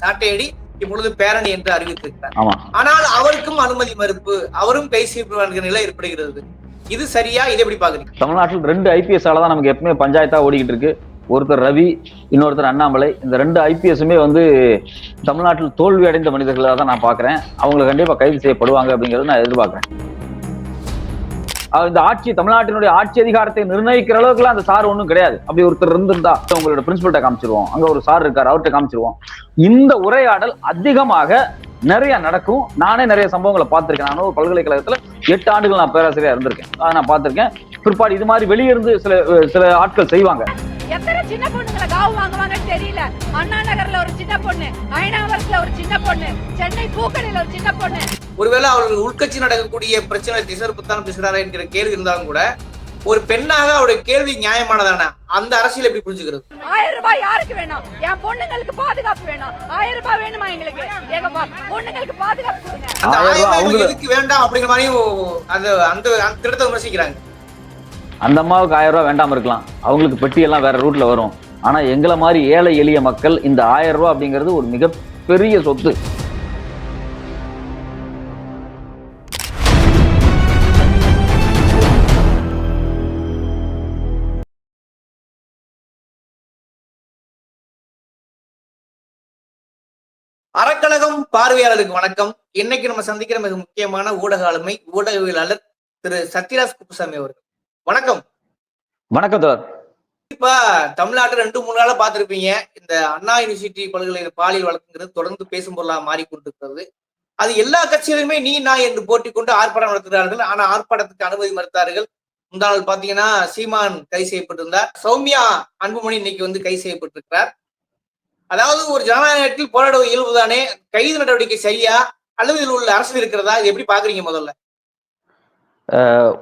சாட்டையடி இப்பொழுது பேரணி என்று அறிவித்திருக்கிறார். ஆனால் அவருக்கும் அனுமதி மறுப்பு, அவரும் கை செய்யப்படுகிற நிலை ஏற்படுகிறது. இது சரியா? இதை எப்படி பாக்குறீங்க? தமிழ்நாட்டில் 2 IPS தான் நமக்கு எப்பவுமே பஞ்சாயத்தா ஓடிக்கிட்டு இருக்கு. ஒருத்தர் ரவி, இன்னொருத்தர் அண்ணாமலை. இந்த 2 IPSமே வந்து தமிழ்நாட்டில் தோல்வி அடைந்த மனிதர்களாக தான் நான் பாக்குறேன். அவங்களை கண்டிப்பா கைது செய்யப்படுவாங்க அப்படிங்கறத நான் எதிர்பார்க்கிறேன். இந்த ஆட்சி, தமிழ்நாட்டினுடைய ஆட்சி அதிகாரத்தை நிர்ணயிக்கிற அளவுக்குலாம் அந்த சார் ஒன்றும் கிடையாது. அப்படி ஒருத்தர் இருந்திருந்தா உங்களோட பிரின்சிபல்கிட்ட காமிச்சிருவோம், அங்க ஒரு சார் இருக்காரு அவர்கிட்ட காமிச்சிருவோம். இந்த உரையாடல் அதிகமாக நிறைய நடக்கும். நானே நிறைய சம்பவங்களை பார்த்திருக்கேன். நானும் பல்கலைக்கழகத்துல 8 ஆண்டுகள் நான் பேராசிரியர் இருந்திருக்கேன். நான் பார்த்திருக்கேன். பிற்பாடு இது மாதிரி வெளியிருந்து சில ஆட்கள் செய்வாங்க. எத்தனை சின்ன பொண்ணுங்களை காவு வாங்குவாங்கன்னு தெரியல. அண்ணா நகர்ல ஒரு சின்ன பொண்ணு, அயனாவரத்துல ஒரு சின்ன பொண்ணு, சென்னை பூக்கடையில ஒரு சின்ன பொண்ணு. ஒருவேளை அவர்கள் உள்கட்சி நடக்கக்கூடிய பிரச்சனை திசைப்புத்தான் பேசுகிறாரா என்கிற கேள்வி இருந்தாலும் கூட ஒரு பெண்ணாக அவருடைய கேள்வி நியாயமானதான அந்த அரசியல் எப்படி புரிஞ்சுக்கிறது? 1000 ரூபாய் யாருக்கு வேணும்? என் பொண்ணுங்களுக்கு பாதுகாப்பு வேணும். 1000 ரூபாய் வேணுமா எங்களுக்கு? எங்க பொண்ணுங்களுக்கு பாதுகாப்பு கொடுங்க. அந்த 1000 எதுக்கு வேண்டாம் அப்படிங்கிற மாதிரியும் அந்த திட்டத்தை விமர்சிக்கிறாங்க. அந்த அம்மாவுக்கு 1000 ரூபாய் வேண்டாம இருக்கலாம், அவங்களுக்கு பெட்டி எல்லாம் வேற ரூட்ல வரும். ஆனா எங்களை மாதிரி ஏழை எளிய மக்கள் இந்த 1000 ரூபாய் அப்படிங்கிறது ஒரு மிகப்பெரிய சொத்து. அறக்கழகம் பார்வையாளருக்கு வணக்கம். இன்னைக்கு நம்ம சந்திக்கிற மிக முக்கியமான ஊடக ஆளுமை, ஊடகவியலாளர் திரு சத்யராஜ் குப்புசாமி அவர்கள். வணக்கம். வணக்கம் சார். இப்ப தமிழ்நாட்டில் 2-3 நாளா பார்த்திருப்பீங்க, இந்த அண்ணா யூனிவர்சிட்டி பல்கலைக்கழக பாலியல் வழக்குங்கிறது தொடர்ந்து பேசும் பொருளாக மாறிக்கொண்டிருக்கிறது. அது எல்லா கட்சிகளுமே நீ நான் என்று போட்டி கொண்டு ஆர்ப்பாட்டம் நடத்துகிறார்கள். ஆனா ஆர்ப்பாட்டத்துக்கு அனுமதி மறுத்தார்கள். முந்தாள் பாத்தீங்கன்னா சீமான் கைது செய்யப்பட்டிருந்தார். சௌமியா அன்புமணி இன்னைக்கு வந்து கைது செய்யப்பட்டிருக்கிறார். அதாவது ஒரு ஜனநாயகத்தில் போராட இயல்புதானே, கைது நடவடிக்கை சரியா அல்லது இதில் உள்ள அரசியல் இருக்கிறதா? இது எப்படி பாக்குறீங்க? முதல்ல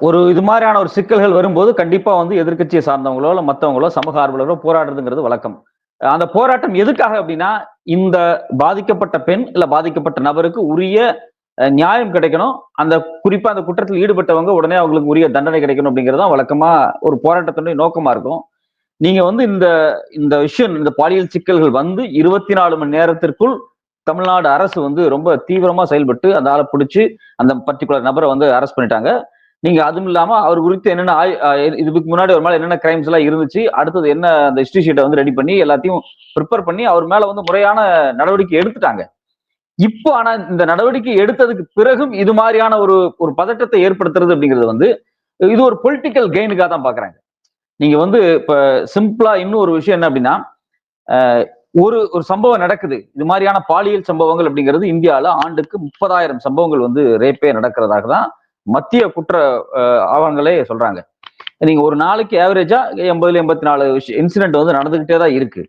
ஒரு இது மாதிரியான ஒரு சிக்கல்கள் வரும்போது கண்டிப்பா வந்து எதிர்கட்சியை சார்ந்தவங்களோ இல்ல மற்றவங்களோ சமூக ஆர்வலர்களோ போராடுறதுங்கிறது வழக்கம். அந்த போராட்டம் எதுக்காக அப்படின்னா, இந்த பாதிக்கப்பட்ட பெண் இல்ல பாதிக்கப்பட்ட நபருக்கு உரிய நியாயம் கிடைக்கணும், அந்த குறிப்பா அந்த குற்றத்தில் ஈடுபட்டவங்க உடனே அவங்களுக்கு உரிய தண்டனை கிடைக்கணும் அப்படிங்கிறது தான் வழக்கமா ஒரு போராட்டத்தினுடைய நோக்கமா இருக்கும். நீங்க வந்து இந்த விஷயம், இந்த பாலியல் சிக்கல்கள் வந்து 24 மணி நேரத்திற்குள் தமிழ்நாடு அரசு வந்து ரொம்ப தீவிரமா செயல்பட்டு அந்த ஆளை பிடிச்சி அந்த பர்டிகுலர் நபரை வந்து அரெஸ்ட் பண்ணிட்டாங்க. நீங்க அதுவும் இல்லாம அவர் குறித்து என்னென்ன இதுக்கு முன்னாடி ஒரு மேல என்னென்ன கிரைம்ஸ் எல்லாம் இருந்துச்சு, அடுத்தது என்ன அந்த ஹிஸ்டரி ஷீட்டை வந்து ரெடி பண்ணி எல்லாத்தையும் ப்ரிப்பேர் பண்ணி அவர் மேல வந்து முறையான நடவடிக்கை எடுத்துட்டாங்க. இப்போ ஆனா இந்த நடவடிக்கை எடுத்ததுக்கு பிறகும் இது மாதிரியான ஒரு பதட்டத்தை ஏற்படுத்துறது அப்படிங்கிறது வந்து இது ஒரு பொலிட்டிக்கல் கெயினுக்காக தான் பாக்குறாங்க. நீங்க வந்து இப்ப சிம்பிளா இன்னும் ஒரு விஷயம் என்ன அப்படின்னா, ஒரு சம்பவம் நடக்குது, இது மாதிரியான பாலியல் சம்பவங்கள் அப்படிங்கிறது இந்தியாவில ஆண்டுக்கு 30,000 சம்பவங்கள் வந்து ரேப்பே நடக்கிறதாக தான் மத்திய குற்ற ஆவணங்களே சொல்றாங்க. நீங்க ஒரு நாளைக்கு ஆவரேஜா 80-84 இன்சிடென்ட் வந்து நடந்துகிட்டே தான் இருக்கு.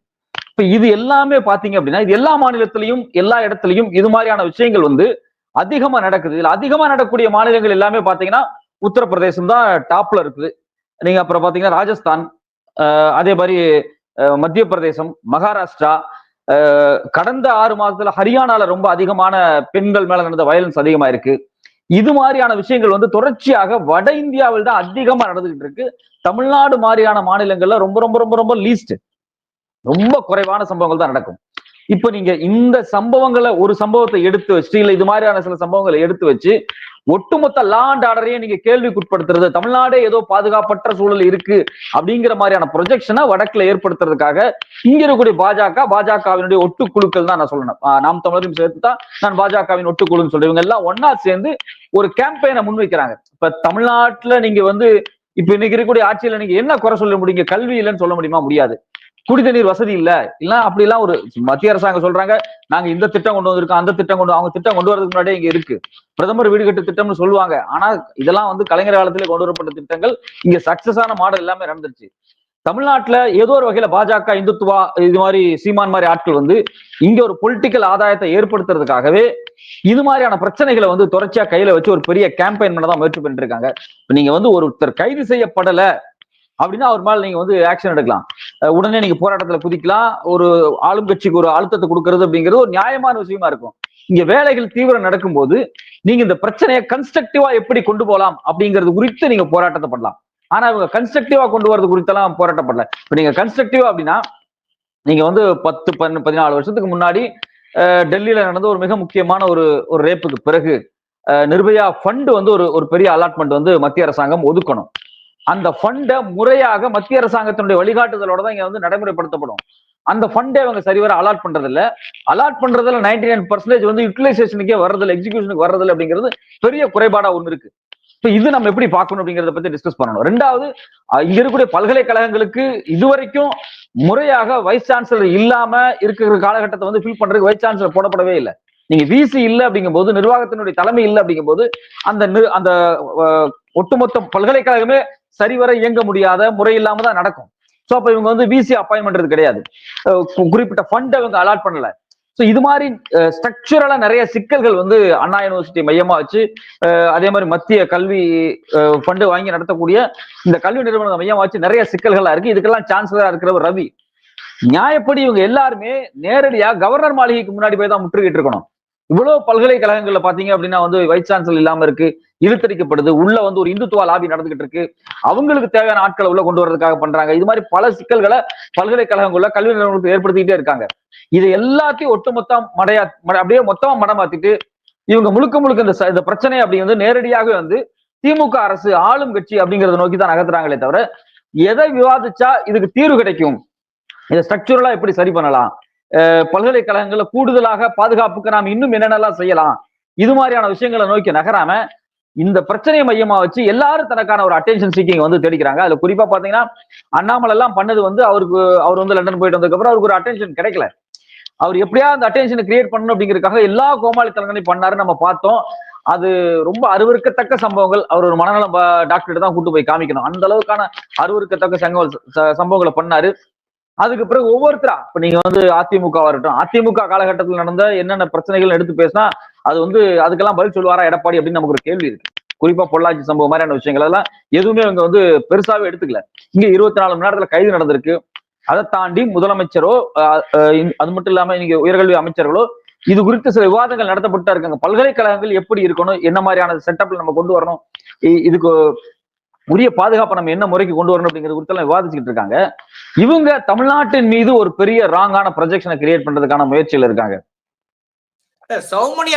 இப்ப இது எல்லாமே பாத்தீங்க அப்படின்னா, இது எல்லா மாநிலத்திலையும் எல்லா இடத்துலையும் இது மாதிரியான விஷயங்கள் வந்து அதிகமா நடக்குது. இதுல அதிகமா நடக்கக்கூடிய மாநிலங்கள் எல்லாமே பாத்தீங்கன்னா உத்தரப்பிரதேசம் தான் டாப்ல இருக்குது. நீங்க அப்புறம் பாத்தீங்கன்னா ராஜஸ்தான், அதே மாதிரி மத்திய பிரதேசம், மகாராஷ்டிரா, கடந்த 6 மாதத்துல ஹரியானால ரொம்ப அதிகமான பெண்கள் மேல நடந்த வயலன்ஸ் அதிகமா இருக்கு. இது மாதிரியான விஷயங்கள் வந்து தொடர்ச்சியாக வட இந்தியாவில் தான் அதிகமா நடந்துகிட்டு இருக்கு. தமிழ்நாடு மாதிரியான மாநிலங்கள்ல ரொம்ப ரொம்ப ரொம்ப ரொம்ப லீஸ்ட், ரொம்ப குறைவான சம்பவங்கள் தான் நடக்கும். இப்ப நீங்க இந்த சம்பவங்களை, ஒரு சம்பவத்தை எடுத்து வச்சு இல்ல இது மாதிரியான சில சம்பவங்களை எடுத்து வச்சு ஒட்டுமொத்த லா அண்ட் ஆர்டரையும் நீங்க கேள்விக்குட்படுத்துறது, தமிழ்நாடே ஏதோ பாதுகாப்பற்ற சூழல் இருக்கு அப்படிங்கிற மாதிரியான ப்ரொஜெக்ஷனை வடக்குல ஏற்படுத்துறதுக்காக இங்க இருக்கக்கூடிய பாஜகவினுடைய ஒட்டுக்குழுக்கள் தான் நான் சொல்லணும். நாம் தமிழரையும் சேர்த்துதான் நான் பாஜகவின் ஒட்டுக்குழுன்னு சொல்றேன். இவங்க எல்லாம் ஒன்னா சேர்ந்து ஒரு கேம்பெயினை முன்வைக்கிறாங்க. இப்ப தமிழ்நாட்டுல நீங்க வந்து இப்ப இன்னைக்கு இருக்கக்கூடிய ஆட்சியில நீங்க என்ன குறை சொல்ல முடியுங்க? கல்வி இல்லைன்னு சொல்ல முடியுமா? முடியாது. குடிநீர் வசதி இல்ல இல்ல அப்படிலாம் ஒரு மத்திய அரசாங்கம் சொல்றாங்க, நாங்க இந்த திட்டம் கொண்டு வந்திருக்கோம், அந்த திட்டம் அவங்க திட்டம் கொண்டு வரதுக்கு முன்னாடியே இங்க இருக்கு. பிரதமர் வீடு கட்டு திட்டம்னு சொல்லுவாங்க. ஆனா இதெல்லாம் வந்து கலைஞர் காலத்திலே கொண்டு வரப்பட்ட திட்டங்கள். இங்க சக்சஸ் ஆன மாடல் எல்லாமே நடந்துருச்சு. தமிழ்நாட்டுல ஏதோ ஒரு வகையில பாஜக, இந்துத்துவா, இது மாதிரி சீமான் மாதிரி ஆட்கள் வந்து இங்க ஒரு பொலிட்டிக்கல் ஆதாயத்தை ஏற்படுத்துறதுக்காகவே இது மாதிரியான பிரச்சனைகளை வந்து தொடர்ச்சியா கையில வச்சு ஒரு பெரிய கேம்பெயின் பண்ணதான் முயற்சி பண்ணிட்டு இருக்காங்க. இப்ப நீங்க வந்து ஒருத்தர் கைது செய்யப்படல அப்படின்னா அவர் மேல நீங்க வந்து ஆக்ஷன் எடுக்கலாம், உடனே நீங்க போராட்டத்துல குதிக்கலாம், ஒரு ஆளும் கட்சிக்கு ஒரு அழுத்தத்தை கொடுக்கறது அப்படிங்கிறது ஒரு நியாயமான விஷயமா இருக்கும். இங்க வேலைகள் தீவிரம் நடக்கும்போது நீங்க இந்த பிரச்சனையை கன்ஸ்ட்ரக்டிவா எப்படி கொண்டு போகலாம் அப்படிங்கிறது குறித்து நீங்க போராட்டத்தை பண்ணலாம். ஆனா இவங்க கன்ஸ்ட்ரக்டிவா கொண்டு வரது குறித்தெல்லாம் போராட்டப்படல. இப்ப நீங்க கன்ஸ்ட்ரக்டிவா அப்படின்னா, நீங்க வந்து 10-14 வருஷத்துக்கு முன்னாடி டெல்லியில நடந்த ஒரு மிக முக்கியமான ஒரு ரேப்புக்கு பிறகு நிர்பயா ஃபண்ட் வந்து ஒரு பெரிய அலாட்மெண்ட் வந்து மத்திய அரசாங்கம் ஒதுக்கணும். அந்த ஃபண்டை முறையாக மத்திய அரசாங்கத்தினுடைய வழிகாட்டுதலோட தான் இங்க வந்து நடைமுறைப்படுத்தப்படும். அந்த ஃபண்டை அவங்க சரிவர அலாட் பண்றது இல்ல. அலாட் பண்றதுல 99% வந்து யூட்டிலைசேஷனுக்கே வர்றதில்ல, எக்ஸிகியூஷனுக்கு வர்றதில்ல அப்படிங்கிறது பெரிய குறைபாடா ஒண்ணு இருக்கு. இது நம்ம எப்படி பார்க்கணும் அப்படிங்கறத பத்தி டிஸ்கஸ் பண்ணணும். ரெண்டாவது, இங்க இருக்கக்கூடிய பல்கலைக்கழகங்களுக்கு இதுவரைக்கும் முறையாக வைஸ் சான்சலர் இல்லாம இருக்கிற காலகட்டத்தை வந்து ஃபில் பண்றதுக்கு வைஸ் சான்சலர் போடப்படவே இல்லை. நீங்க விசி இல்ல அப்படிங்கும் போது, நிர்வாகத்தினுடைய தலைமை இல்லை அப்படிங்கும் போது, அந்த ஒட்டுமொத்த பல்கலைக்கழகமே சரிவர இயங்க முடியாத, முறை இல்லாம தான் நடக்கும். சோ அப்ப இவங்க வந்து விசி அப்பாயின்மெண்ட் கிடையாது, குறிப்பிட்ட ஃபண்ட் அவங்க அலாட் பண்ணல. ஸோ இது மாதிரி ஸ்ட்ரக்சரலா நிறைய சிக்கல்கள் வந்து அண்ணா யூனிவர்சிட்டி மையமா வச்சு, அதே மாதிரி மத்திய கல்வி ஃபண்டு வாங்கி நடத்தக்கூடிய இந்த கல்வி நிறுவனத்தை மையமா வச்சு நிறைய சிக்கல்களா இருக்கு. இதுக்கெல்லாம் சான்சலரா இருக்கிறவர் ரவி. நியாயப்படி இவங்க எல்லாருமே நேரடியா கவர்னர் மாளிகைக்கு முன்னாடி போய் தான் முற்றுகிட்டு இருக்கணும். இவ்வளவு பல்கலைக்கழகங்கள்ல பாத்தீங்க அப்படின்னா வந்து வைஸ் சான்சலர் இல்லாம இருக்கு, இழுத்தடிக்கப்படுது, உள்ள வந்து ஒரு இந்துத்துவ லாபி நடந்துகிட்டு இருக்கு, அவங்களுக்கு தேவையான ஆட்களை உள்ள கொண்டு வர்றதுக்காக பண்றாங்க. இது மாதிரி பல சிக்கல்களை பல்கலைக்கழகங்கள்ல கல்வி நிறுவனத்துக்கு ஏற்படுத்திக்கிட்டே இருக்காங்க. இது எல்லாத்தையும் ஒட்டுமொத்தம் அப்படியே மொத்தமா மடமாத்திட்டு இவங்க முழுக்க இந்த பிரச்சனை அப்படி வந்து நேரடியாக வந்து திமுக அரசு, ஆளும் கட்சி அப்படிங்கறத நோக்கி தான் நகர்த்துறாங்களே தவிர, எதை விவாதிச்சா இதுக்கு தீர்வு கிடைக்கும், இதை ஸ்ட்ரக்சரலா எப்படி சரி பண்ணலாம், பல்கலைக்கழகங்கள்ல கூடுதலாக பாதுகாப்புக்கு நாம் இன்னும் என்னென்னலாம் செய்யலாம், இது மாதிரியான விஷயங்களை நோக்கி நகராம இந்த பிரச்சனையை மையமா வச்சு எல்லாரும் தனக்கான ஒரு அட்டென்ஷன் சீக்கிங் வந்து தேடிக்கிறாங்க. அதுல குறிப்பா பாத்தீங்கன்னா அண்ணாமலை எல்லாம் பண்ணது வந்து அவர் வந்து லண்டன் போயிட்டு வந்ததுக்கு அப்புறம் அவருக்கு ஒரு அட்டென்ஷன் கிடைக்கல. அவர் எப்படியா அந்த அட்டென்ஷனை கிரியேட் பண்ணணும் அப்படிங்கிறதுக்காக எல்லா கோமாளித்தனங்களையும் பண்ணாரு, நம்ம பார்த்தோம். அது ரொம்ப அருவருக்கத்தக்க சம்பவங்கள். அவர் ஒரு மனநல டாக்டர் தான் கூட்டு போய் காமிக்கணும், அந்த அளவுக்கான அருவருக்கத்தக்க சம்பவங்களை பண்ணாரு. அதுக்கு பிறகு ஒவ்வொருத்தரா, இப்ப நீங்க வந்து அதிமுக வரட்டும், அதிமுக காலகட்டத்தில் நடந்த என்னென்ன பிரச்சனைகள் எடுத்து பேசினா அது வந்து அதுக்கெல்லாம் பதில் சொல்லுவாரா எடப்பாடி அப்படின்னு நமக்கு ஒரு கேள்வி இருக்கு. குறிப்பா பொள்ளாச்சி சம்பவம் மாதிரியான விஷயங்கள் எல்லாம் எதுவுமே அவங்க வந்து பெருசாவே எடுத்துக்கல. இங்க 24 மணி நேரத்துல கைது நடந்திருக்கு. அதை தாண்டி முதலமைச்சரோ அது மட்டும் இல்லாம நீங்க உயர்கல்வி அமைச்சர்களோ இது குறித்து சில விவாதங்கள் நடத்தப்பட்டு இருக்காங்க. பல்கலைக்கழகங்கள் எப்படி இருக்கணும், என்ன மாதிரியான செட்டப்ல நம்ம கொண்டு வரணும், இதுக்கு உரிய பாதுகாப்பை நம்ம என்ன முறைக்கு கொண்டு வரணும் அப்படிங்கிறது குறித்து விவாதிச்சுட்டு இருக்காங்க. இவங்க தமிழ்நாட்டின் மீது ஒரு பெரிய ராங்கான ப்ரொஜெக்ஷனை கிரியேட் பண்றதுக்கான முயற்சியில் இருக்காங்க. சௌமணி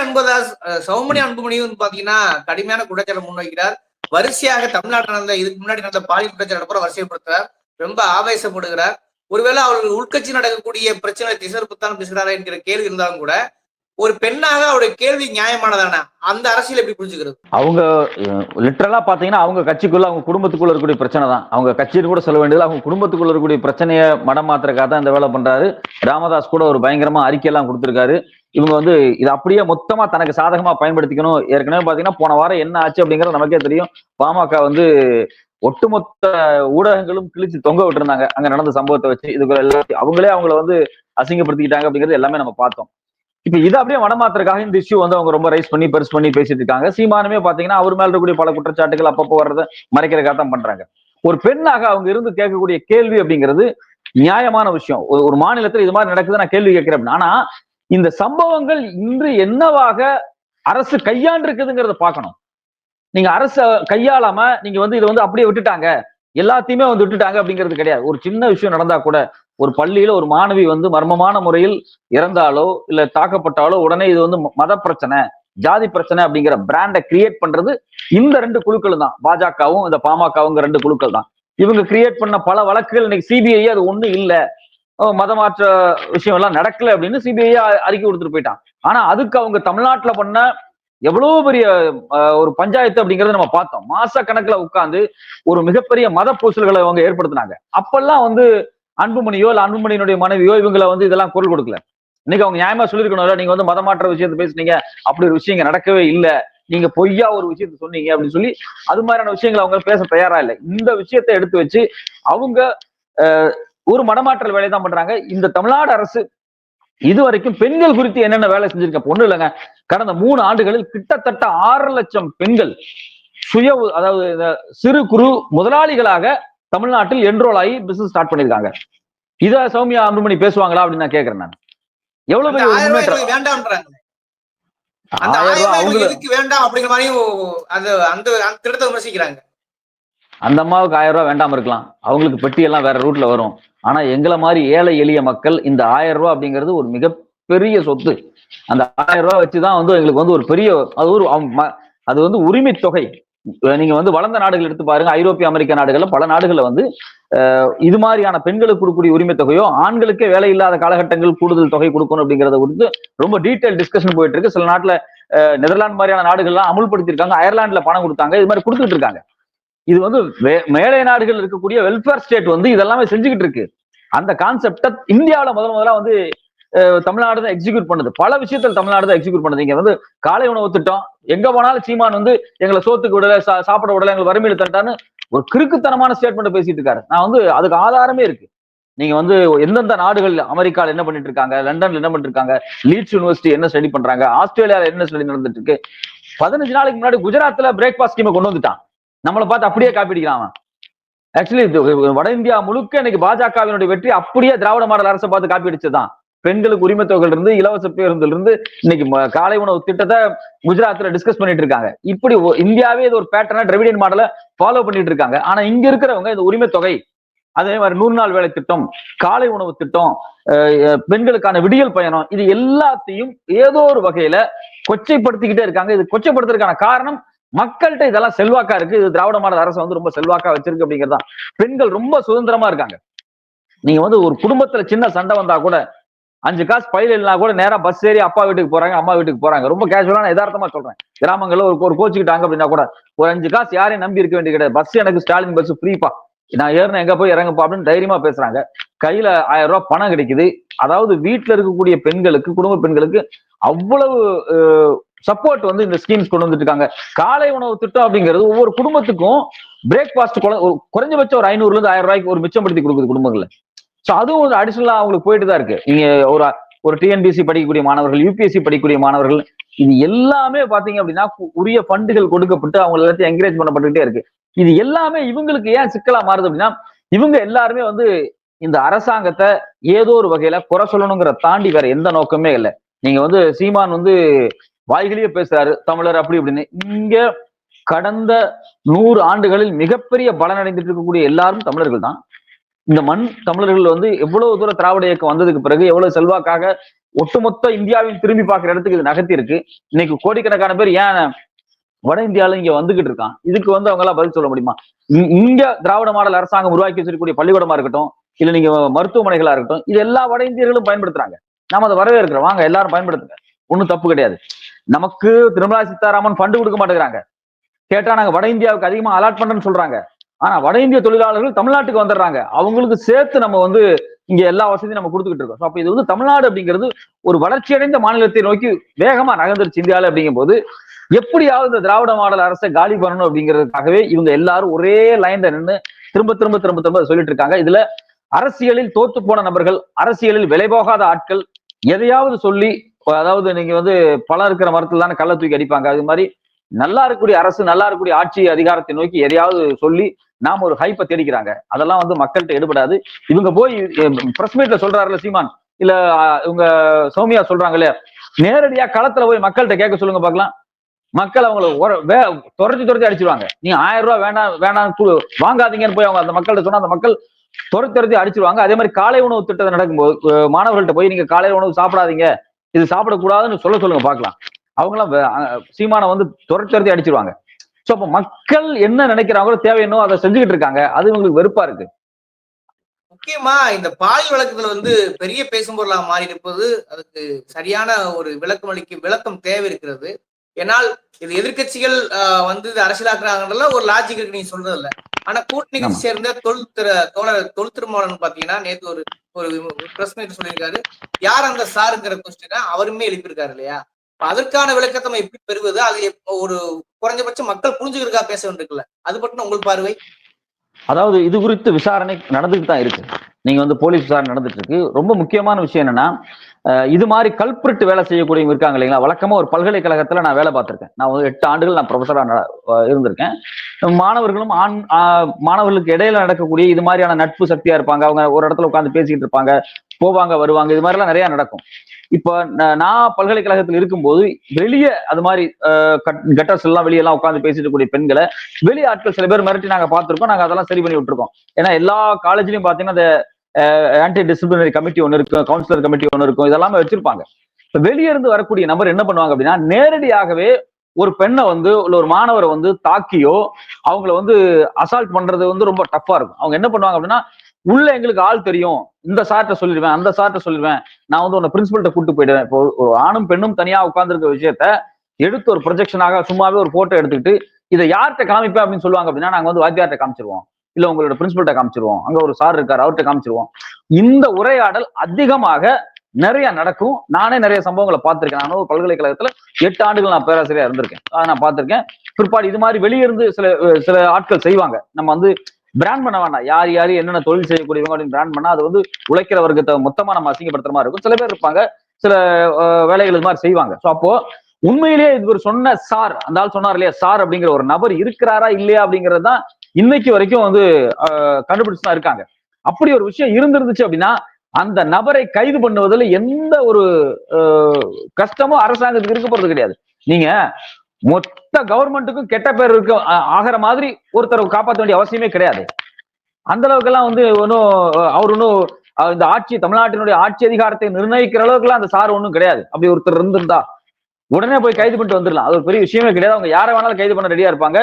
அன்புமணி வந்து பாத்தீங்கன்னா கடுமையான குற்றச்சாட்டு முன்வைக்கிறார். வரிசையாக தமிழ்நாட்டில் நடந்த இதுக்கு முன்னாடி நடந்த பாலியல் குற்றச்சாட்டு வரிசைப்படுத்துறார், ரொம்ப ஆவேசப்படுகிறார். ஒருவேளை அவர்கள் உள்கட்சி நடக்கக்கூடிய பிரச்சனை திசைப்புத்தான் பேசுகிறாரா என்கிற கேள்வி இருந்தாலும் கூட ஒரு பெண்ணாக அவருடைய கேள்வி நியாயமானதான அந்த அரசியல் எப்படி புரிஞ்சுக்கிறது? அவங்க லிட்டரலா பாத்தீங்கன்னா அவங்க கட்சிக்குள்ள, அவங்க குடும்பத்துக்குள்ள இருக்கக்கூடிய பிரச்சனை தான். அவங்க கட்சின்னு கூட சொல்ல வேண்டியது, அவங்க குடும்பத்துக்குள்ள இருக்கக்கூடிய பிரச்சனையை மடம் மாத்திரக்காக தான் இந்த வேலை பண்றாரு. ராமதாஸ் கூட ஒரு பயங்கரமா அறிக்கையெல்லாம் கொடுத்திருக்காரு. இவங்க வந்து இது அப்படியே மொத்தமா தனக்கு சாதகமா பயன்படுத்திக்கணும். ஏற்கனவே பாத்தீங்கன்னா போன வாரம் என்ன ஆச்சு அப்படிங்கிறது நமக்கே தெரியும். பாமக வந்து ஒட்டுமொத்த ஊடகங்களும் கிழிச்சு தொங்க விட்டுருந்தாங்க அங்க நடந்த சம்பவத்தை வச்சு. இதுக்கு எல்லாத்தையும் அவங்களே அவங்கள வந்து அசிங்கப்படுத்திக்கிட்டாங்க அப்படிங்கிறது எல்லாமே நம்ம பார்த்தோம். இப்ப இதை அப்படியே மனமாத்திரக்காக இந்த இஷ்யூ வந்து அவங்க ரொம்ப ரைஸ் பண்ணி பெருசு பண்ணி பேசிட்டு இருக்காங்க. சீமானுமே பாத்தீங்கன்னா அவர் மேல இருக்கக்கூடிய பல குற்றச்சாட்டுகள் அப்பப்போ வர்றதை மறைக்கிறதுக்காக தான் பண்றாங்க. ஒரு பெண்ணாக அவங்க இருந்து கேட்கக்கூடிய கேள்வி அப்படிங்கிறது நியாயமான விஷயம். ஒரு மாநிலத்தில் இது மாதிரி நடக்குது, நான் கேள்வி கேட்கிறேன். ஆனா இந்த சம்பவங்கள் இன்று என்னவாக அரசு கையாண்டிருக்குதுங்கிறத பார்க்கணும். நீங்க அரச கையாளாம நீங்க வந்து இதை வந்து அப்படியே விட்டுட்டாங்க, எல்லாத்தையுமே வந்து விட்டுட்டாங்க அப்படிங்கிறது கிடையாது. ஒரு சின்ன விஷயம் நடந்தா கூட, ஒரு பள்ளியில ஒரு மாணவி வந்து மர்மமான முறையில் இறந்தாலோ இல்ல தாக்கப்பட்டாலோ உடனே இது வந்து மத பிரச்சனை, ஜாதி பிரச்சனை அப்படிங்கிற பிராண்டை கிரியேட் பண்றது இந்த 2 குழுக்கள் தான், பாஜகவும் இந்த பாமகவும் 2 குழுக்கள் தான். இவங்க கிரியேட் பண்ண பல வழக்குகள் இன்னைக்கு சிபிஐ அது ஒண்ணும் இல்ல, மதமாற்ற விஷயம் எல்லாம் நடக்கல அப்படின்னு சிபிஐ அறிக்கை கொடுத்துட்டு போயிட்டான். ஆனா அதுக்கு அவங்க தமிழ்நாட்டுல பண்ண எவ்வளவு பெரிய ஒரு பஞ்சாயத்து அப்படிங்கறத நம்ம பார்த்தோம். மாச கணக்குல உட்கார்ந்து ஒரு மிகப்பெரிய மத பூசல்களை அவங்க ஏற்படுத்தினாங்க. அப்பெல்லாம் வந்து அன்புமணியோ இல்ல அன்புமணியினுடைய மனைவியோ இவங்களை வந்து இதெல்லாம் குரல் கொடுக்கல. இன்னைக்கு அவங்க நியாயமா சொல்லிருக்கணும், நீங்க வந்து மதமாற்ற விஷயத்தை பேசுனீங்க, அப்படி ஒரு விஷயம் நடக்கவே இல்லை, நீங்க பொய்யா ஒரு விஷயத்த சொன்னீங்க அப்படின்னு சொல்லி அது மாதிரியான விஷயங்களை அவங்க பேச தயாரா இல்லை. இந்த விஷயத்தை எடுத்து வச்சு அவங்க ஒரு மடமாற்றல் வேலையை தான் பண்றாங்க. இந்த தமிழ்நாடு அரசு இதுவரைக்கும் பெண்கள் குறித்து என்னென்ன வேலை செஞ்சிருக்க பொண்ணு இல்லைங்க. கடந்த 3 ஆண்டுகளில் கிட்டத்தட்ட 6 லட்சம் பெண்கள் அதாவது சிறு குறு முதலாளிகளாக தமிழ்நாட்டில் என்ரோல் ஆகி பிசினஸ் ஸ்டார்ட் பண்ணிருக்காங்க. இத சௌமியா அன்புமணி பேசுவாங்களா அப்படின்னு நான் கேட்கிறேன். நான் எவ்வளவு பெரிய முன்னேற்றம். வேண்டாம் அப்படிங்கிற மாதிரி அந்த திட்டத்தை விமர்சிக்கிறாங்க. அந்த அம்மாவுக்கு 1000 ரூபாய் வேண்டாம இருக்கலாம், அவங்களுக்கு பெட்டி எல்லாம் வேற ரூட்ல வரும். ஆனா எங்களை மாதிரி ஏழை எளிய மக்கள் இந்த 1000 ரூபாய் அப்படிங்கிறது ஒரு பெரிய சொத்து. அந்த 1000 ரூபாய் வச்சுதான் வந்து எங்களுக்கு வந்து ஒரு பெரிய அது வந்து உரிமை தொகை. நீங்க வந்து வளர்ந்த நாடுகள் எடுத்து பாருங்க, ஐரோப்பிய அமெரிக்க நாடுகள்ல பல நாடுகள்ல வந்து இது மாதிரியான பெண்களுக்கு கொடுக்கக்கூடிய உரிமை தொகையோ, ஆண்களுக்கே வேலை இல்லாத காலகட்டங்கள் கூடுதல் தொகை கொடுக்கணும் அப்படிங்கறத குறித்து ரொம்ப டீடைல் டிஸ்கஷன் போயிட்டு இருக்கு. சில நாட்டுல நெதர்லாந்து மாதிரியான நாடுகள்லாம் அமுல்படுத்திருக்காங்க, அயர்லாந்துல பணம் கொடுத்தாங்க, இது மாதிரி கொடுத்துட்டு இருக்காங்க. இது வந்து மேலை நாடுகள் இருக்கக்கூடிய வெல்ஃபேர் ஸ்டேட் வந்து இதெல்லாமே செஞ்சுக்கிட்டு இருக்கு. அந்த கான்செப்ட இந்தியாவில முதல்ல வந்து தமிழ்நாடு தான் எக்ஸிக்யூட் பண்ணுது. பல விஷயத்தில் தமிழ்நாடு தான் எக்ஸிக்யூட் பண்ணுது. இங்க வந்து காலை உணவு திட்டம், எங்க போனாலும் சீமான் வந்து எங்களை சோத்துக்கு விடல, சாப்பிட விடல, எங்களை வறுமையில தட்டான்னு ஒரு கிறுக்குத்தனமான ஸ்டேட்மெண்ட் பேசிட்டு இருக்காரு. நான் வந்து அதுக்கு ஆதாரமே இருக்கு. நீங்க வந்து எந்தெந்த நாடுகள், அமெரிக்கால என்ன பண்ணிட்டு இருக்காங்க, லண்டன்ல என்ன பண்ணிட்டு இருக்காங்க, லீட்ஸ் யூனிவர்சிட்டி என்ன ஸ்டடி பண்றாங்க, ஆஸ்திரேலியால என்ன ஸ்டடி நடந்துட்டு இருக்கு. 15 நாளைக்கு முன்னாடி குஜராத்ல பிரேக்பாஸ்ட் ஸ்கீமை கொண்டு வந்துட்டான். நம்மளை பார்த்து அப்படியே காப்பி அடிக்கிறான். ஆக்சுவலி வட இந்தியா முழுக்க இன்னைக்கு பாஜகவினுடைய வெற்றி அப்படியே திராவிட மாடல் அரசை பார்த்து காப்பி அடிச்சதுதான். பெண்களுக்கு உரிமை தொகை இருந்து, இலவச பேருந்துல இருந்து இன்னைக்கு காலை உணவு திட்டத்தை குஜராத்ல டிஸ்கஸ் பண்ணிட்டு இருக்காங்க. இப்படி இந்தியாவே இது ஒரு பேட்டர்னா டிராவிடியன் மாடலை ஃபாலோ பண்ணிட்டு இருக்காங்க. ஆனா இங்க இருக்கிறவங்க இந்த உரிமை தொகை, அதே மாதிரி 100 நாள் வேலை திட்டம், காலை உணவு திட்டம், பெண்களுக்கான விடியல் பயணம், இது எல்லாத்தையும் ஏதோ ஒரு வகையில கொச்சைப்படுத்திக்கிட்டே இருக்காங்க. இது கொச்சைப்படுத்துறதுக்கான காரணம் மக்கள்கிட்ட இதெல்லாம் செல்வாக்கா இருக்கு. இது திராவிட மாடல் அரசு வந்து ரொம்ப செல்வாக்கா வச்சிருக்கு அப்படிங்கிறது தான். பெண்கள் ரொம்ப சுதந்திரமா இருக்காங்க. நீங்க வந்து ஒரு குடும்பத்துல சின்ன சண்டை வந்தா கூட 5 காசு பையில இல்லைனா கூட நேரா பஸ் ஏறி அப்பா வீட்டுக்கு போறாங்க, அம்மா வீட்டுக்கு போறாங்க. ரொம்ப கேஷுவலான யதார்த்தமா சொல்றேன். கிராமங்கள்ல ஒரு கோச்சுக்கிட்டாங்க அப்படின்னா கூட ஒரு 5 காசு யாரையும் நம்பி இருக்க வேண்டிய கிடையாது. பஸ் எனக்கு ஸ்டாலின் பஸ் ஃப்ரீப்பா, நான் ஏறின எங்க போய் இறங்குப்பா அப்படின்னு தைரியமா பேசுறாங்க. கையில 1000 ரூபாய் பணம் கிடைக்குது. அதாவது வீட்டுல இருக்கக்கூடிய பெண்களுக்கு, குடும்ப பெண்களுக்கு அவ்வளவு சப்போர்ட் வந்து இந்த ஸ்கீம்ஸ் கொண்டு வந்துட்டு இருக்காங்க. காலை உணவு திட்டம் அப்படிங்கிறது ஒவ்வொரு குடும்பத்துக்கும் பிரேக்பாஸ்ட் குறைஞ்சபட்சம் ஒரு 500 இருந்து 1000 ரூபாய்க்கு ஒரு மிச்சப்படுத்தி கொடுக்குது குடும்பங்கள்ல. சோ அதுவும் ஒரு அடிஷனலா அவங்களுக்கு போயிட்டு தான் இருக்கு. நீங்க ஒரு டிஎன்பிசி படிக்கக்கூடிய மாணவர்கள், யூபிஎஸ்சி படிக்கக்கூடிய மாணவர்கள், இது எல்லாமே பாத்தீங்க அப்படின்னா உரிய ஃபண்டுகள் கொடுக்கப்பட்டு அவங்க எல்லாத்தையும் என்கரேஜ் பண்ணப்பட்டுக்கிட்டே இருக்கு. இது எல்லாமே இவங்களுக்கு ஏன் சிக்கலா மாறுது அப்படின்னா, இவங்க எல்லாருமே வந்து இந்த அரசாங்கத்தை ஏதோ ஒரு வகையில குறை சொல்லணுங்கிற தாண்டி வேற எந்த நோக்கமே இல்லை. நீங்க வந்து சீமான் வந்து வாய்களையே பேசுறாரு தமிழர் அப்படி இப்படின்னு. இங்க கடந்த 100 ஆண்டுகளில் மிகப்பெரிய பலனடைந்துட்டு இருக்கக்கூடிய எல்லாரும் தமிழர்கள் தான். இந்த மண் தமிழர்கள் வந்து எவ்வளவு தூரம் திராவிட இயக்கம் வந்ததுக்கு பிறகு எவ்வளவு செல்வாக்காக ஒட்டுமொத்த இந்தியாவின் திரும்பி பார்க்கிற இடத்துக்கு இது நகர்த்தி இருக்கு. இன்னைக்கு கோடிக்கணக்கான பேர் ஏன் வட இந்தியால இங்க வந்துகிட்டு இருக்கான். இதுக்கு வந்து அவங்க எல்லாம் பதில் சொல்ல முடியுமா? இங்க திராவிட மாடல் அரசாங்கம் உருவாக்கி வச்சிருக்கக்கூடிய பள்ளிக்கூடமா இருக்கட்டும், இல்ல நீங்க மருத்துவமனைகளா இருக்கட்டும், இது எல்லா வட இந்தியர்களும் பயன்படுத்துறாங்க. நாம அதை வரவேற்கிறோம். வாங்க எல்லாரும் பயன்படுத்துங்க, ஒன்னும் தப்பு கிடையாது. நமக்கு நிர்மலா சீதாராமன் ஃபண்டு கொடுக்க மாட்டேங்கிறாங்க. கேட்டா நாங்க வட இந்தியாவுக்கு அதிகமா அலாட் பண்றேன்னு சொல்றாங்க. ஆனா வட இந்திய தொழிலாளர்கள் தமிழ்நாட்டுக்கு வந்துடுறாங்க. அவங்களுக்கு சேர்த்து நம்ம வந்து இங்க எல்லா வசதியும் நம்ம கொடுத்துக்கிட்டு இருக்கோம். அப்ப இது வந்து தமிழ்நாடு அப்படிங்கிறது ஒரு வளர்ச்சியடைந்த மாநிலத்தை நோக்கி வேகமா நகர்ந்துருச்சு இந்தியாவில. அப்படிங்கும் போது எப்படியாவது இந்த திராவிட மாடல் அரசை காலி பண்ணணும் அப்படிங்கிறதுக்காகவே இவங்க எல்லாரும் ஒரே லைன்ல நின்று திரும்ப திரும்ப திரும்ப திரும்ப சொல்லிட்டு இருக்காங்க. இதுல அரசியலில் தோத்து போன நபர்கள், அரசியலில் விலை போகாத ஆட்கள் எதையாவது சொல்லி, அதாவது நீங்க வந்து பலம் இருக்கிற மரத்துல தானே கள்ள தூக்கி அடிப்பாங்க. அது மாதிரி நல்லா இருக்கக்கூடிய அரசு, நல்லா இருக்கக்கூடிய ஆட்சி அதிகாரத்தை நோக்கி எதையாவது சொல்லி நாம ஒரு ஹைப்பை தேடிக்கிறாங்க. அதெல்லாம் வந்து மக்கள்கிட்ட எடுபடாது. இவங்க போய் பிரஸ் மீட்ல சொல்றாருல சீமான், இல்ல இவங்க சௌமியா சொல்றாங்களே, நேரடியா களத்துல போய் மக்கள்கிட்ட கேட்க சொல்லுங்க பாக்கலாம். மக்கள் அவங்களை துரத்தி அடிச்சிருவாங்க. நீங்க 1000 ரூபாய் வேணாம் வாங்காதீங்கன்னு போய் அவங்க அந்த மக்கள்கிட்ட சொன்னா அந்த மக்கள் துரத்தி அடிச்சிருவாங்க. அதே மாதிரி காலை உணவு திட்டத்தை நடக்கும்போது மாணவர்கள்ட்ட போய் நீங்க காலை உணவு சாப்பிடாதீங்க, இது சாப்பிடக்கூடாதுன்னு சொல்லுங்க பாக்கலாம். அவங்களாம் சீமானை வந்து துரத்தி அடிச்சிருவாங்க. சோ அப்ப மக்கள் என்ன நினைக்கிறாங்களோ தேவை என்னோ அதை செஞ்சுக்கிட்டு இருக்காங்க. அது உங்களுக்கு வெறுப்பா இருக்கு. முக்கியமா இந்த பாலியல் வழக்குகள் வந்து பெரிய பேசும் பொருளா மாறி இருப்பது, அதுக்கு சரியான ஒரு விளக்கம் தேவை இருக்கிறது. ஏன்னால் இது எதிர்கட்சிகள் வந்து இது அரசியலாக்குறாங்கன்றதுல ஒரு லாஜிக் இருக்கு, நீங்க சொல்றது இல்ல. ஆனா கூட்டணி சேர்ந்த தொல் திருமாவளவன் பாத்தீங்கன்னா நேற்று ஒரு பிரஸ் மீட் சொல்லியிருக்காரு. யார் அந்த சாருங்கிற கொஸ்டினை அவருமே எழுப்பியிருக்காரு இல்லையா? அதற்கான விளக்கத்தை நம்ம எப்படி பெறுவது? அது ஒரு குறைஞ்சபட்சம் மக்கள் புரிஞ்சுக்கிறதுக்காக பேச வேண்டியிருக்குல்ல, அது பற்றி உங்கள் பார்வை? அதாவது இது குறித்து விசாரணை நடந்துட்டு தான் இருக்கு. நீங்க வந்து போலீஸ் விசாரணை நடந்துட்டு இருக்கு. ரொம்ப முக்கியமான விஷயம் என்னன்னா, இது மாதிரி கல்பிரிட்டு வேலை செய்யக்கூடியவங்க இருக்காங்க இல்லைங்களா? வழக்கமா ஒரு பல்கலைக்கழகத்துல நான் வேலை பார்த்திருக்கேன். நான் 8 ஆண்டுகள் நான் ப்ரொஃபஸரா இருந்திருக்கேன். மாணவர்களும் மாணவர்களுக்கு இடையில நடக்கக்கூடிய இது மாதிரியான நட்பு சக்தியா இருப்பாங்க. அவங்க ஒரு இடத்துல உட்காந்து பேசிக்கிட்டு இருப்பாங்க, போவாங்க வருவாங்க, இது மாதிரி எல்லாம் நிறைய நடக்கும். இப்ப நான் பல்கலைக்கழகத்தில் இருக்கும்போது வெளியே அது மாதிரி கட்டர்ஸ் எல்லாம் வெளியெல்லாம் உட்காந்து பேசிட்டு கூடிய பெண்களை வெளியே ஆட்கள் சில பேர் மிரட்டி நாங்க பார்த்திருக்கோம். நாங்க அதெல்லாம் சரி பண்ணி விட்டுருக்கோம். ஏன்னா எல்லா காலேஜ்லயும் பாத்தீங்கன்னா ஆன்டி டிசிப்ளினரி கமிட்டி ஒன்று இருக்கும், கவுன்சிலர் கமிட்டி ஒன்று இருக்கும், இதெல்லாமே வச்சிருப்பாங்க. இப்ப வெளியே இருந்து வரக்கூடிய நபர் என்ன பண்ணுவாங்க அப்படின்னா, நேரடியாகவே ஒரு பெண்ணை வந்து ஒரு மாணவரை வந்து தாக்கியோ அவங்கள வந்து அசால்ட் பண்றது வந்து ரொம்ப டஃப்பா இருக்கும். அவங்க என்ன பண்ணுவாங்க அப்படின்னா, உள்ள எங்களுக்கு ஆள் தெரியும், இந்த சார்ட்ட சொல்லிடுவேன், அந்த சார்ட்ட சொல்லிடுவேன், நான் வந்து உன்னை பிரின்சிபல்ட்ட கூட்டு போயிடுவேன். இப்போ ஒரு ஆணும் பெண்ணும் தனியா உட்கார்ந்துருக்க விஷயத்த எடுத்து ஒரு ப்ரொஜெக்ஷனாக சும்மாவே ஒரு போட்டோ எடுத்துக்கிட்டு இதை யார்கிட்ட காமிப்பேன் அப்படின்னு சொல்லுவாங்க அப்படின்னா, நாங்க வந்து வாத்தியார்ட்ட காமிச்சிருவோம், இல்ல உங்களோட பிரின்சிபல்ட்ட காமிச்சிருவோம், அங்க ஒரு சார் இருக்காரு அவர்கிட்ட காமிச்சிருவோம். இந்த உரையாடல் அதிகமாக நிறைய நடக்கும். நானே நிறைய சம்பவங்களை பார்த்திருக்கேன். நான் ஒரு பல்கலைக்கழகத்துல 8 ஆண்டுகள் நான் பேராசிரியர் இருந்திருக்கேன். நான் பார்த்திருக்கேன். பிற்பாடு இது மாதிரி வெளியிருந்து சில சில ஆட்கள் செய்வாங்க. நம்ம வந்து பிராண்ட் பண்ண வேண்டாம், யார் யாரு என்னென்ன தொழில் செய்யக்கூடியவங்க அப்படின்னு பிராண்ட் பண்ணா அது வந்து உழைக்கிற வர்க்கத்தை மொத்தமா நம்ம அசிங்கப்படுத்துற மாதிரி இருக்கும். சில பேர் இருப்பாங்க, சில வேலைகள் இது மாதிரி செய்வாங்க. ஸோ அப்போ உண்மையிலேயே இது ஒரு சொன்ன சார், அந்த ஆள் சொன்னார் இல்லையா சார் அப்படிங்கிற ஒரு நபர் இருக்கிறாரா இல்லையா அப்படிங்கிறது தான் இன்னைக்கு வரைக்கும் வந்து கண்டுபிடிச்சு தான் இருக்காங்க. அப்படி ஒரு விஷயம் இருந்திருந்துச்சு அப்படின்னா அந்த நபரை கைது பண்ணுவதில் எந்த ஒரு கஷ்டமும் அரசாங்கத்துக்கு இருக்க போறது கிடையாது. நீங்க மொத்த கவர்மெண்ட்டுக்கும் கெட்ட பேர் இருக்க ஆகிற மாதிரி ஒருத்தரை காப்பாற்ற வேண்டிய அவசியமே கிடையாது. அந்த அளவுக்கு எல்லாம் வந்து ஒன்னும் அவர் ஒன்னும் இந்த ஆட்சி, தமிழ்நாட்டினுடைய ஆட்சி அதிகாரத்தை நிர்ணயிக்கிற அளவுக்கு எல்லாம் அந்த சார் ஒன்றும் கிடையாது. அப்படி ஒருத்தர் இருந்திருந்தா உடனே போய் கைது பண்ணிட்டு வந்துடலாம். அது ஒரு பெரிய விஷயமே கிடையாது. அவங்க யாரை வேணாலும் கைது பண்ண ரெடியா இருப்பாங்க.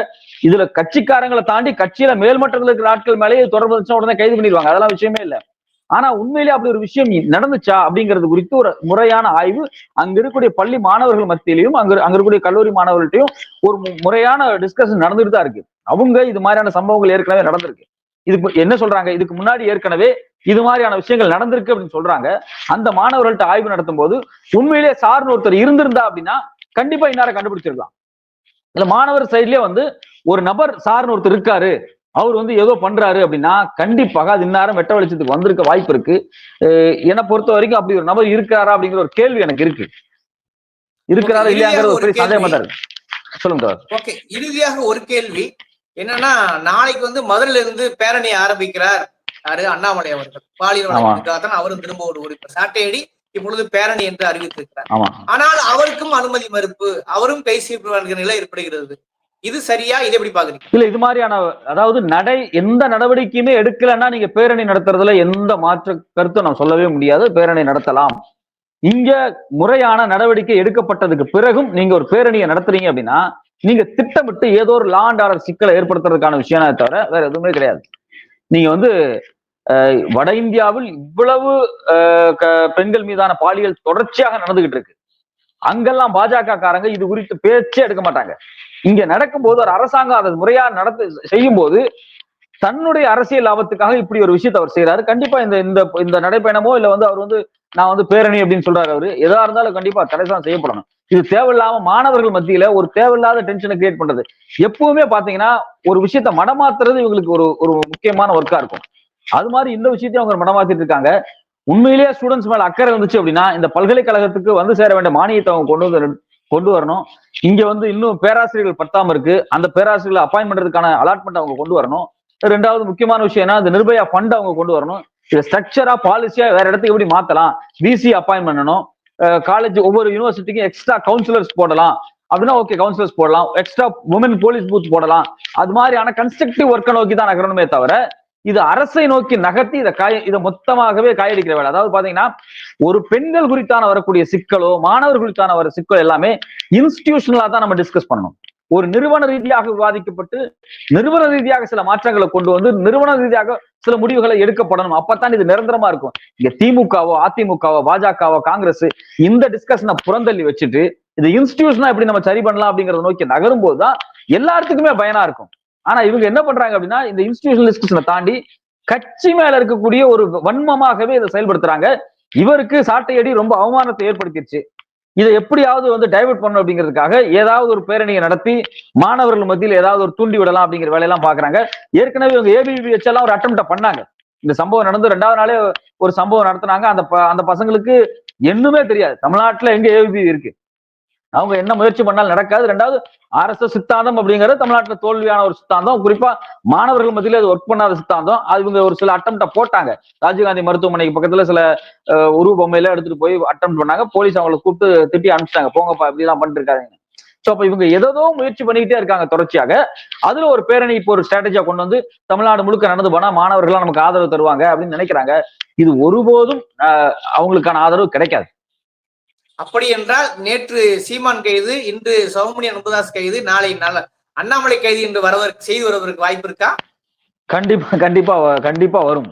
இதுல கட்சிக்காரங்களை தாண்டி கட்சியில மேல்மட்டத்தில் இருக்கிற ஆட்கள் மேலேயே தொடர்பு வச்சா உடனே கைது பண்ணிடுவாங்க. அதெல்லாம் விஷயமே இல்லை. ஆனா உண்மையிலேயே அப்படி ஒரு விஷயம் நடந்துச்சா அப்படிங்கிறது குறித்து ஒரு முறையான ஆய்வு அங்க இருக்கக்கூடிய பள்ளி மாணவர்கள் மத்தியிலையும் அங்க இருக்கக்கூடிய கல்லூரி மாணவர்கள்ட்டையும் ஒரு முறையான டிஸ்கஷன் நடந்துட்டு தான் இருக்கு. அவங்க இது மாதிரியான சம்பவங்கள் ஏற்கனவே நடந்திருக்கு. இதுக்கு என்ன சொல்றாங்க, இதுக்கு முன்னாடி ஏற்கனவே இது மாதிரியான விஷயங்கள் நடந்திருக்கு அப்படின்னு சொல்றாங்க. அந்த மாணவர்கள்ட்ட ஆய்வு நடத்தும் போது உண்மையிலேயே சார்னு ஒருத்தர் இருந்திருந்தா அப்படின்னா கண்டிப்பா இந்நேரம் கண்டுபிடிச்சிருக்கலாம். இல்ல மாணவர் சைட்லயே வந்து ஒரு நபர் சார்னு ஒருத்தர் இருக்காரு, அவர் வந்து ஏதோ பண்றாரு அப்படின்னா கண்டிப்பாக அது இந்நேரம் வெட்ட வெளிச்சத்துக்கு வந்திருக்க வாய்ப்பு இருக்கு. என்னை பொறுத்த வரைக்கும் அப்படி ஒரு நபர் இருக்கிறாரா அப்படிங்கிற ஒரு கேள்வி எனக்கு இருக்கு. இருக்கிறாரா இல்லையாங்கிறது ஒரு பெரிய சந்தேகமா தான் இருக்கு. சொல்லுங்க. ஓகே, இறுதியாக ஒரு கேள்வி என்னன்னா, நாளைக்கு வந்து மதுரையில இருந்து பேரணி ஆரம்பிக்கிறார் யாரு, அண்ணாமலை அவர்கள். பாலியல் வழக்குக்காக அவரும் திரும்ப ஒரு சாட்டையடி இப்பொழுது பேரணி என்று அறிவித்திருக்கிறார். ஆனால் அவருக்கும் அனுமதி மறுப்பு, அவரும் கை செய்யப்படுகிற நிலை ஏற்படுகிறது. இது சரியா? இதை எப்படி பாக்குறீங்க? இல்ல, இது மாதிரியான அதாவது எந்த நடவடிக்கையுமே எடுக்கலன்னா நீங்க பேரணி நடத்துறதுல எந்த மாற்று கருத்தும் நான் சொல்லவே முடியாது. பேரணி நடத்தலாம். இங்க முறையான நடவடிக்கை எடுக்கப்பட்டதுக்கு பிறகும் நீங்க ஒரு பேரணியை நடத்துறீங்க அப்படின்னா நீங்க திட்டமிட்டு ஏதோ ஒரு லா அண்ட் ஆர்டர் சிக்கலை ஏற்படுத்துறதுக்கான விஷயம் தவிர வேற எதுவுமே கிடையாது. நீங்க வந்து வட இந்தியாவில் இவ்வளவு பெண்கள் மீதான பாலியல் தொடர்ச்சியாக நடந்துகிட்டு இருக்கு. அங்கெல்லாம் பாஜக காரங்க இது குறித்து பேச்சே எடுக்க மாட்டாங்க. இங்க நடக்கும்போது ஒரு அரசாங்கம் அதை முறையா செய்யும் போது தன்னுடைய அரசியல் லாபத்துக்காக இப்படி ஒரு விஷயத்தை அவர் செய்யறாரு. கண்டிப்பா இந்த நடைப்பயணமோ இல்ல வந்து அவர் வந்து நான் வந்து பேரணி அப்படின்னு சொல்றாரு, அவரு எதா இருந்தாலும் கண்டிப்பா தடைதான் செய்யப்படணும். இது தேவையில்லாம மாணவர்கள் மத்தியில ஒரு தேவையில்லாத டென்ஷனை கிரியேட் பண்றது. எப்பவுமே பாத்தீங்கன்னா ஒரு விஷயத்த மடமாத்துறது இவங்களுக்கு ஒரு முக்கியமான ஒர்க்கா இருக்கும். அது மாதிரி இந்த விஷயத்தையும் அவங்க மடமாத்திட்டு இருக்காங்க. உண்மையிலேயே ஸ்டூடெண்ட்ஸ் மேல அக்கறை இருந்துச்சு அப்படின்னா இந்த பல்கலைக்கழகத்துக்கு வந்து சேர வேண்டிய மானியத்தை அவங்க கொண்டு வரணும். இங்க வந்து இன்னும் பேராசிரியர்கள் பத்தாம இருக்கு, அந்த பேராசிரியர்கள் அப்பாயின்ட் பண்றதுக்கான அலாட்மெண்ட் அவங்க கொண்டு வரணும். ரெண்டாவது முக்கியமான விஷயம் என்ன, இந்த நிர்பயா ஃபண்ட் அவங்க கொண்டு வரணும். இதை ஸ்ட்ரக்சரா பாலிசியா வேற இடத்துக்கு எப்படி மாத்தலாம், விசி அப்பாயின்ட் பண்ணணும். காலேஜ் ஒவ்வொரு யூனிவர்சிட்டிக்கும் எக்ஸ்ட்ரா கவுன்சிலர்ஸ் போடலாம் அப்படின்னா ஓகே, கவுன்சிலர்ஸ் போடலாம். எக்ஸ்ட்ரா உமன் போலீஸ் பூத் போடலாம். அது மாதிரியான கன்ஸ்ட்ரக்டிவ் ஒர்க்கை நோக்கி தான் நகரணுமே தவிர இது அரசை நோக்கி நகர்த்தி இதை மொத்தமாகவே காயடிக்கிற வேலை. அதாவது பாத்தீங்கன்னா ஒரு பெண்கள் குறித்தான வரக்கூடிய சிக்கலோ மாணவர் குறித்தான வர சிக்கல் எல்லாமே இன்ஸ்டிடியூஷனலா தான் நம்ம டிஸ்கஸ் பண்ணணும். ஒரு நிறுவன ரீதியாக விவாதிக்கப்பட்டு நிறுவன ரீதியாக சில மாற்றங்களை கொண்டு வந்து நிறுவன ரீதியாக சில முடிவுகளை எடுக்கப்படணும். அப்பதான் இது நிரந்தரமா இருக்கும். இங்க திமுகவோ அதிமுகவோ பாஜகவோ காங்கிரஸ் இந்த டிஸ்கஷனை புறந்தள்ளி வச்சுட்டு இது இன்ஸ்டிடியூஷனா எப்படி நம்ம சரி பண்ணலாம் அப்படிங்கறத நோக்கி நகரும் போதுதான் எல்லாத்துக்குமே பயனா இருக்கும். ஆனா இவங்க என்ன பண்றாங்க அப்படின்னா இந்த இன்ஸ்டிடியூஷனல் டிஸ்கஷனை தாண்டி கட்சி மேல இருக்கக்கூடிய ஒரு வன்மமாகவே இதை செயல்படுத்துறாங்க. இவருக்கு சாட்டையடி ரொம்ப அவமானத்தை ஏற்படுத்திடுச்சு. இதை எப்படியாவது வந்து டைவர்ட் பண்ணணும் அப்படிங்கிறதுக்காக ஏதாவது ஒரு பேரணியை நடத்தி மாணவர்கள் மத்தியில் ஏதாவது ஒரு தூண்டி விடலாம் அப்படிங்கிற வேலையெல்லாம் பாக்குறாங்க. ஏற்கனவே இவங்க ஏபிவி வச்செல்லாம் ஒரு அட்டெம்ப்ட பண்ணாங்க. இந்த சம்பவம் நடந்து 2வது நாளே ஒரு சம்பவம் நடத்தினாங்க. அந்த பசங்களுக்கு என்னமே தெரியாது தமிழ்நாட்டுல எங்க ஏபிவி இருக்கு, அவங்க என்ன முயற்சி பண்ணாலும் நடக்காது. 2வது RSS சித்தாந்தம் அப்படிங்கிறது தமிழ்நாட்டுல தோல்வியான ஒரு சித்தாந்தம். குறிப்பா மாணவர்கள் மத்தியில அது ஒர்க் பண்ணாத சித்தாந்தம். அது இவங்க ஒரு சில அட்டெம்ப்ட போட்டாங்க. ராஜீவ்காந்தி மருத்துவமனைக்கு பக்கத்துல சில உருவ பொம்மையில எடுத்துட்டு போய் அட்டெம்ப்ட் பண்ணாங்க. போலீஸ் அவங்களை கூப்பிட்டு திட்டி அனுப்பிச்சிட்டாங்க, போங்கப்பா இப்படி எல்லாம் பண்ணிட்டு இருக்காங்க. சோ அப்ப இவங்க ஏதோ முயற்சி பண்ணிக்கிட்டே இருக்காங்க தொடர்ச்சியாக. அதுல ஒரு பேரணி இப்போ ஒரு ஸ்ட்ராட்டஜியா கொண்டு வந்து தமிழ்நாடு முழுக்க நடந்து போனா மாணவர்கள்லாம் நமக்கு ஆதரவு தருவாங்க அப்படின்னு நினைக்கிறாங்க. இது ஒருபோதும் அவங்களுக்கான ஆதரவு கிடைக்காது. அப்படி என்றால் நேற்று சீமான் கைது, இன்று சௌமணி அன்புதாஸ் கைது, நாளை அண்ணாமலை கைது என்று செய்து வருவதற்கு வாய்ப்பு இருக்கா? கண்டிப்பா கண்டிப்பா கண்டிப்பா வரும்.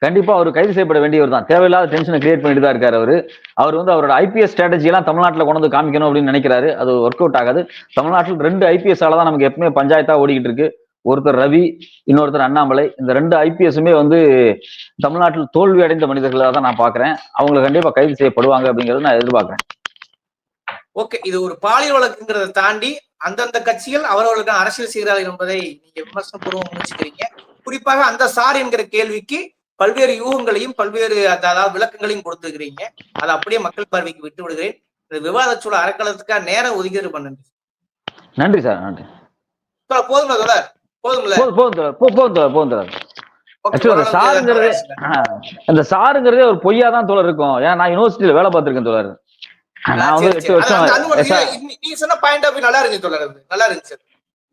கண்டிப்பா அவர் கைது செய்யப்பட வேண்டியவர் தான். தேவையில்லாத டென்ஷனை கிரியேட் பண்ணிட்டு தான் இருக்காரு அவரு. அவர் வந்து அவரோட ஐபிஎஸ் ஸ்ட்ராட்டஜி எல்லாம் தமிழ்நாட்டில் கொண்டு வந்து காமிக்கணும் அப்படின்னு நினைக்கிறாரு. அது ஒர்க் அவுட் ஆகாது. தமிழ்நாட்டில் 2 ஐபிஎஸ் ஆல தான் நமக்கு எப்பவுமே பஞ்சாயத்தா ஓடிக்கிட்டு இருக்கு. ஒருத்தர் ரவி, இன்னொருத்தர் அண்ணாமலை. இந்த 2 ஐபிஎஸ்ஸுமே வந்து தமிழ்நாட்டில் தோல்வி அடைந்த மனிதர்களாக தான் நான் பாக்குறேன். அவங்களை கண்டிப்பா கைது செய்யப்படுவாங்க அப்படிங்கறத நான் எதிர்பார்க்கிறேன். ஓகே, இது ஒரு பாலியல் வழக்குங்கிறத தாண்டி அந்தந்த கட்சிகள் அவர்களுக்கான அரசியல் செய்கிறார்கள் என்பதை நீங்க விமர்சனம் பூர்வம் முயற்சிக்கிறீங்க. குறிப்பாக அந்த சார் என்கிற கேள்விக்கு பல்வேறு யூகங்களையும் பல்வேறு அதாவது விளக்கங்களையும் கொடுத்துக்கிறீங்க. அதை அப்படியே மக்கள் பார்வைக்கு விட்டு விடுகிறேன். இந்த விவாத சூழல் அறக்கலத்துக்காக நேரம் ஒதுக்கீடு பண்ணுங்க. நன்றி சார், நன்றி. போதும் தொடர், போதும்ல, போதும். இந்த சாருங்கிறதே ஒரு பொய்யா தான் தோழர் இருக்கும். ஏன்னா நான் யூனிவர்சிட்டியில வேலை பார்த்திருக்கேன் தோழர். நான் வந்து 8 வருஷம் நீங்க சொன்ன பாயிண்ட் ஆஃப் நல்லா இருந்துச்சு தோழர், நல்லா இருந்துச்சு.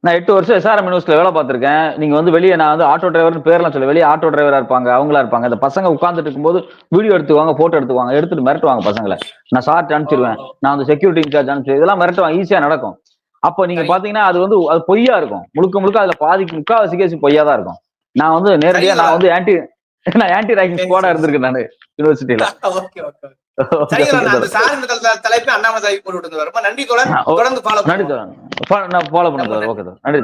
நான் 8 வருஷம் எஸ்ஆர்எம் யூனிவர்சிட்டியில வேலை பார்த்திருக்கேன். நீங்க வந்து வெளியே நான் வந்து ஆட்டோ டிரைவர்னு பேர்லாம் சொல்ல, வெளியே ஆட்டோ டிரைவரா இருப்பாங்க, அவங்களா இருப்பாங்க. அந்த பசங்க உட்கார்ந்துட்டு இருக்கும்போது வீடியோ எடுத்துவாங்க, போட்டோ எடுத்துவாங்க, எடுத்துட்டு மிரட்டுவாங்க பசங்களை. நான் சார்ட் அனுப்பிச்சிருவேன், நான் வந்து செக்யூரிட்டி இன்சார்ஜ் அனுப்பிச்சு, இதெல்லாம் மிரட்டுவாங்க, ஈஸியா நடக்கும். அப்ப நீங்க பாத்தீங்கன்னா அது வந்து அது பொய்யா இருக்கும். முழுக்க அதுல முக்காவாசி கேஸ் பொய்யா தான் இருக்கும். நான் வந்து நேரடியா நான் வந்து ஆன்டி ரேங்கிங் ஸ்குவாடா இருந்திருக்கேன் நான் யூனிவர்சிட்டியில. தலைப்பு அண்ணாமலை போட்டு நன்றி தோழர், தொடர்ந்து ஃபாலோ பண்ணுங்க. ஓகே, நன்றி.